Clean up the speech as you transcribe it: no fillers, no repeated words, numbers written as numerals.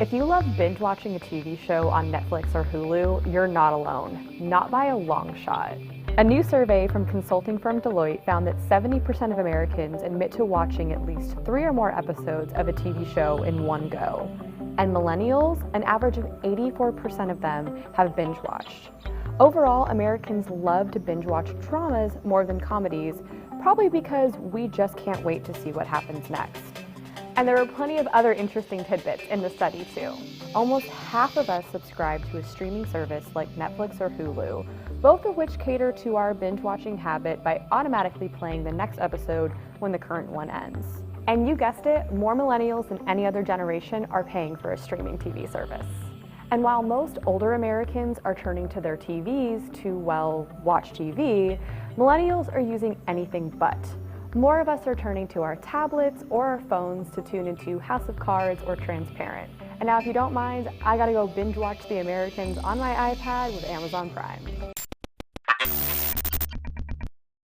If you love binge watching a TV show on Netflix or Hulu, you're not alone, not by a long shot. A new survey from consulting firm Deloitte found that 70% of Americans admit to watching at least 3 or more episodes of a TV show in one go. And millennials, an average of 84% of them have binge watched. Overall, Americans love to binge watch dramas more than comedies, probably because we just can't wait to see what happens next. And there are plenty of other interesting tidbits in the study too. Almost half of us subscribe to a streaming service like Netflix or Hulu, both of which cater to our binge watching habit by automatically playing the next episode when the current one ends. And you guessed it, more millennials than any other generation are paying for a streaming TV service. And while most older Americans are turning to their TVs to, well, watch TV, millennials are using anything but. More of us are turning to our tablets or our phones to tune into House of Cards or Transparent. And now if you don't mind, I gotta go binge watch The Americans on my iPad with Amazon Prime.